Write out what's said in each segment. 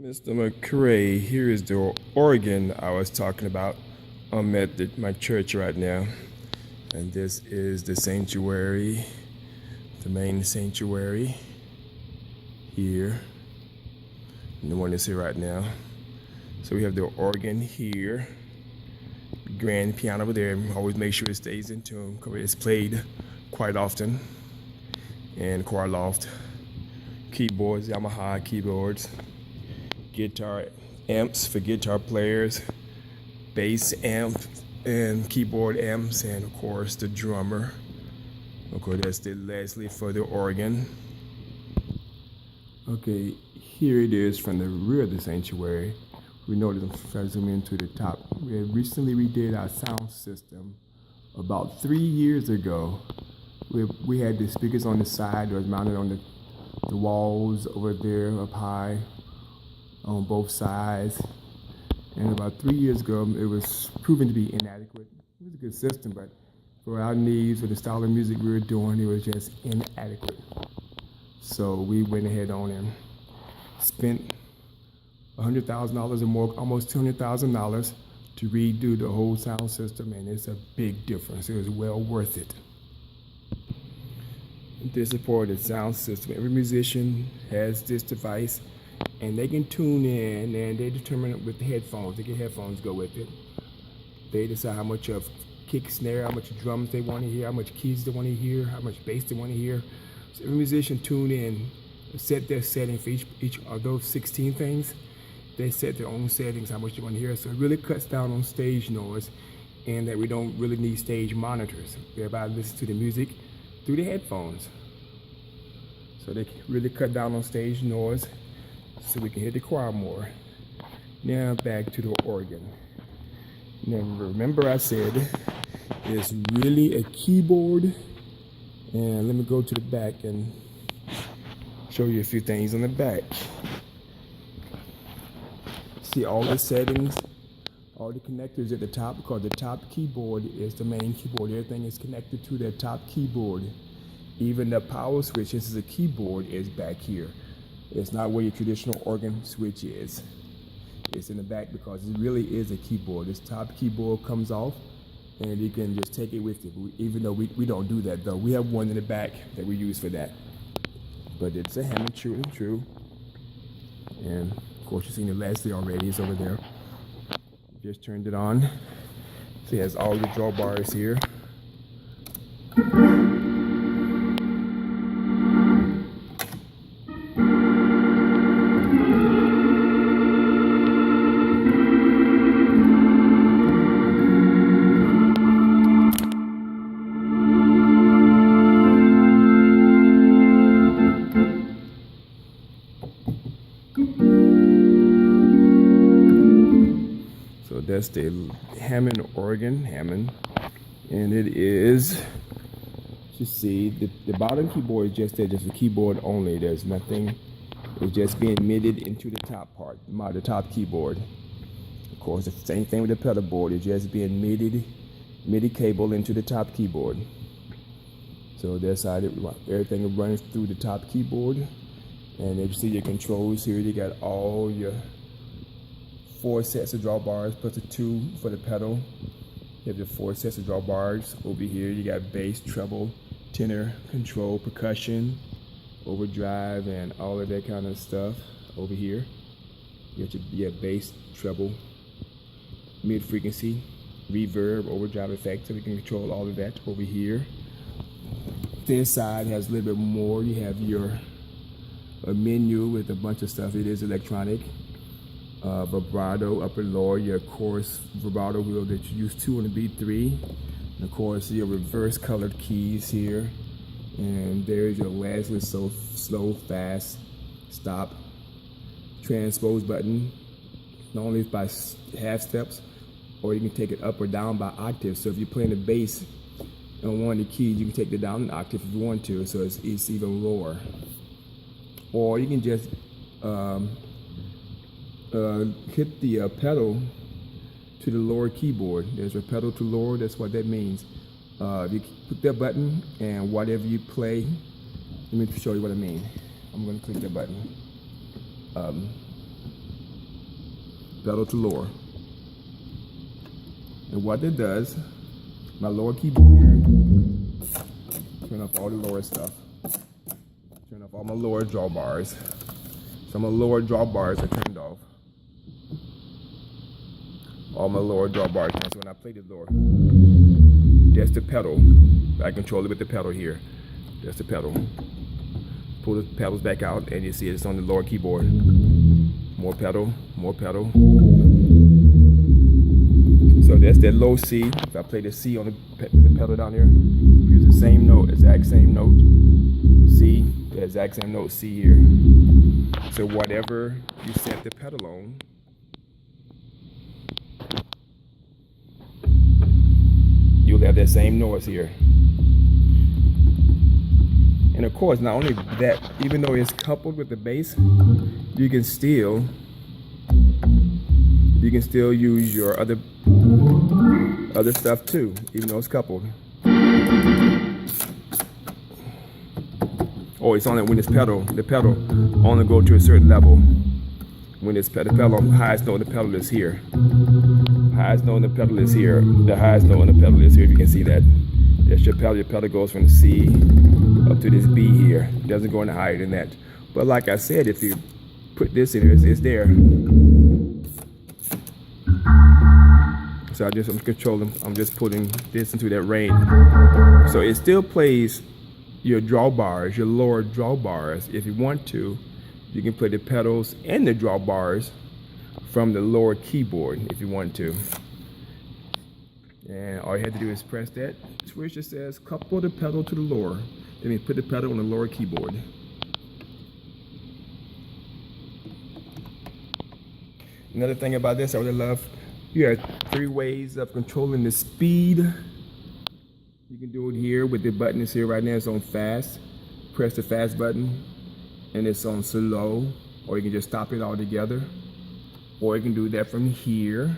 Mr. McCrae, here is the organ I was talking about. I'm at my church right now, and this is the sanctuary, the main sanctuary here, and the one that's here right now. So we have the organ here, grand piano over there. Always make sure it stays in tune because it's played quite often, and choir loft, keyboards, Yamaha keyboards, guitar amps for guitar players, bass amp and keyboard amps, and of course the drummer. Of course, that's the Leslie for the organ. Okay, here it is from the rear of the sanctuary. We noticed, if I zoom into the top, we had recently redid our sound system about 3 years ago. We had the speakers on the side that was mounted on the walls over there up high on both sides. And about 3 years ago, it was proven to be inadequate. It was a good system, but for our needs, for the style of music we were doing, it was just inadequate. So we went ahead on and spent $100,000 or more, almost $200,000 to redo the whole sound system, and it's a big difference. It was well worth it. This is for the sound system. Every musician has this device, and they can tune in, and they determine it with the headphones. They get headphones go with it. They decide how much of kick, snare, how much drums they want to hear, how much keys they want to hear, how much bass they want to hear. So every musician tune in, set their setting for each of those 16 things. They set their own settings, how much they want to hear. So it really cuts down on stage noise, and that we don't really need stage monitors. Everybody listens to the music through the headphones. So they really cut down on stage noise so we can hear the choir more. Now back to the organ. Now remember I said it's really a keyboard. And let me go to the back and show you a few things on the back. See all the settings, all the connectors at the top, because the top keyboard is the main keyboard. Everything is connected to that top keyboard. Even the power switch, this is a keyboard, is back here. It's not where your traditional organ switch is. It's in the back because it really is a keyboard. This top keyboard comes off, and you can just take it with you. Even though we don't do that though. We have one in the back that we use for that. But it's a Hammond true and true. And of course you've seen the Leslie already, it's over there. Just turned it on. So it has all the drawbars here. So that's the Hammond organ, Hammond, and it is, you see, the bottom keyboard is just there, just a keyboard only. There's nothing, it's just being MIDI'd into the top part, the top keyboard. Of course, the same thing with the pedal board, it's just being MIDI cable into the top keyboard. So that's how everything runs through the top keyboard. And as you see your controls here, you got all your 4 sets of drawbars plus the 2 for the pedal. You have your 4 sets of drawbars over here. You got bass, treble, tenor, control, percussion, overdrive, and all of that kind of stuff over here. You got your bass, treble, mid frequency, reverb, overdrive effect, so we can control all of that over here. This side has a little bit more. You have a menu with a bunch of stuff. It is electronic. Vibrato, upper lower, your chorus vibrato wheel that you use to on the B3, and of course your reverse colored keys here, and there's your Leslie, so slow, fast, stop, transpose button, not only by half steps, or you can take it up or down by octave. So if you're playing the bass on one of the keys, you can take it down an octave if you want to, so it's even lower. Or you can just hit the pedal to the lower keyboard. There's a pedal to lower, that's what that means. You click that button, and whatever you play, let me show you what I mean. I'm going to click that button. pedal to lower. And what it does, my lower keyboard here, turn off all the lower stuff. Turn off all my lower drawbars. Some of the lower drawbars are turned off. All my lower drawbars. So when I play the lower, that's the pedal. I control it with the pedal here. That's the pedal. Pull the pedals back out and you see it's on the lower keyboard. More pedal, more pedal. So that's that low C. If I play the C on the pedal down here, here's the same note, exact same note. C, the exact same note C here. So whatever you set the pedal on, you'll have that same noise here. And of course, not only that, even though it's coupled with the bass, you can still use your other stuff too, even though it's coupled. Oh, it's only when the pedal only go to a certain level. When it's the pedal, the highest note on the pedal is here. Highest note on the pedal is here. The highest note on the pedal is here. If you can see that, that's your pedal. Your pedal goes from the C up to this B here. It doesn't go any higher than that. But like I said, if you put this in here, it's there. So I'm controlling. I'm just putting this into that range. So it still plays your drawbars, your lower drawbars. If you want to, you can put the pedals and the drawbars from the lower keyboard if you want to. And all you have to do is press that switch that says couple the pedal to the lower. Then you put the pedal on the lower keyboard. Another thing about this I really love, you have 3 ways of controlling the speed. You can do it here with the button is here right now. It's on fast. Press the fast button and it's on slow, or you can just stop it altogether. Or you can do that from here.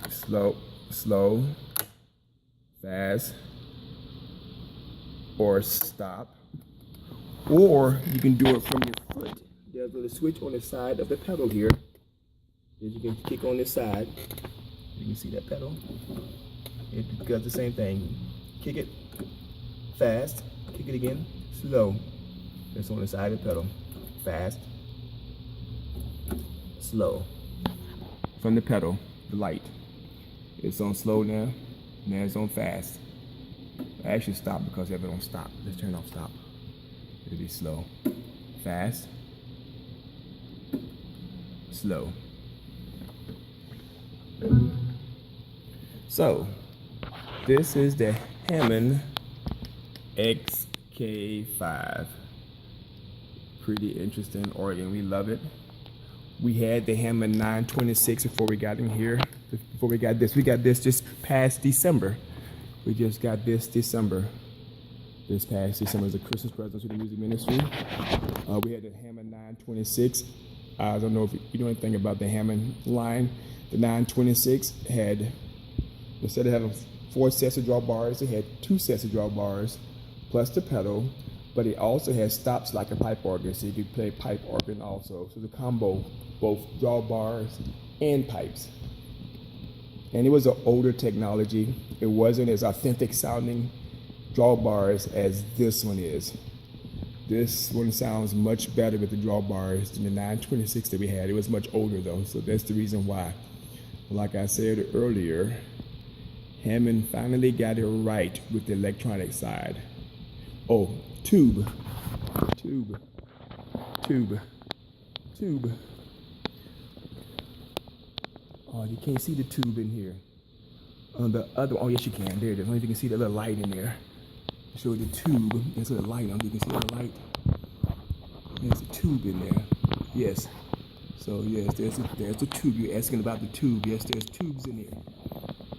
Slow, slow, fast, or stop. Or you can do it from your foot. There's a little switch on the side of the pedal here. You can kick on this side. You can see that pedal. It does the same thing. Kick it fast, kick it again, slow. That's on the side of the pedal. Fast, slow. From the pedal, the light. It's on slow now. Now it's on fast. I actually stop because if it don't stop, let's turn off stop. It'll be slow. Fast, slow. So, this is the Hammond XK5. Pretty interesting organ. We love it. We had the Hammond 926 before we got in here. Before we got this. We got this just past December. We just got this December. This past December as a Christmas present to the music ministry. We had the Hammond 926. I don't know if you know anything about the Hammond line. The 926 had, instead of having 4 sets of drawbars, it had 2 sets of drawbars plus the pedal, but it also had stops like a pipe organ, so you could play pipe organ also. So the combo, both drawbars and pipes. And it was an older technology. It wasn't as authentic sounding drawbars as this one is. This one sounds much better with the drawbars than the 926 that we had. It was much older though, so that's the reason why. Like I said earlier, Hammond finally got it right with the electronic side. Oh, tube. Oh, you can't see the tube in here. On the other, oh yes you can, there it is. I don't know if you can see the little light in there. Show the tube, there's a little light on, you can see the light. There's a tube in there, yes. So yes, there's a tube. You're asking about the tube. Yes, there's tubes in here.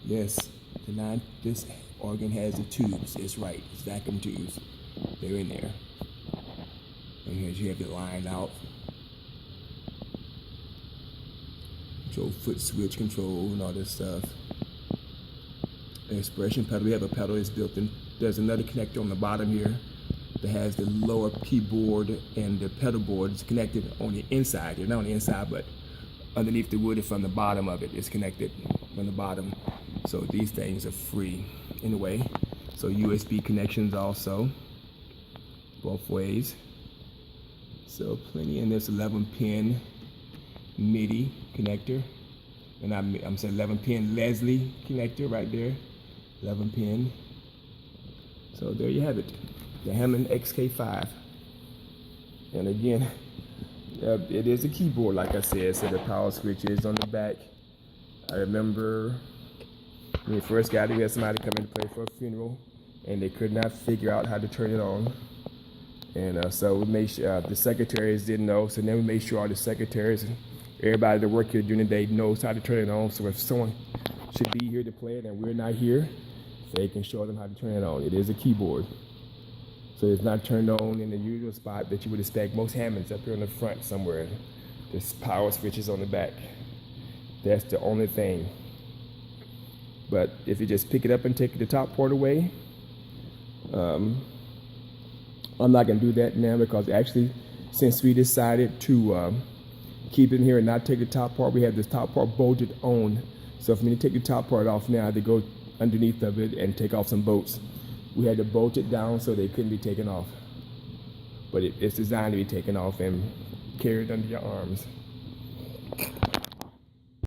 Yes, this organ has the tubes. It's right. It's vacuum tubes. They're in there. And here you have it lined out. Control foot switch control and all this stuff. The expression pedal. We have a pedal that's built in. There's another connector on the bottom here that has the lower keyboard and the pedal board is connected on the inside. They're not on the inside, but underneath the wood and from the bottom of it. It's connected from the bottom. So these things are free anyway. So USB connections also, both ways. So plenty, and there's 11-pin MIDI connector. And I'm saying 11-pin Leslie connector right there, 11-pin. So there you have it, the Hammond XK5. And again, it is a keyboard, like I said, so the power switch is on the back. I remember when we first got it, we had somebody come in to play for a funeral, and they could not figure out how to turn it on. And so we made sure the secretaries didn't know, so then we made sure all the secretaries and everybody that work here during the day knows how to turn it on. So if someone should be here to play it and we're not here, they can show them how to turn it on. It is a keyboard. So it's not turned on in the usual spot that you would expect. Most Hammonds up here in the front somewhere. This power switch is on the back. That's the only thing. But if you just pick it up and take the top part away, I'm not gonna do that now, because actually, since we decided to keep it in here and not take the top part, we have this top part bolted on. So for me to take the top part off now, they go underneath of it and take off some bolts. We had to bolt it down so they couldn't be taken off. But it's designed to be taken off and carried under your arms.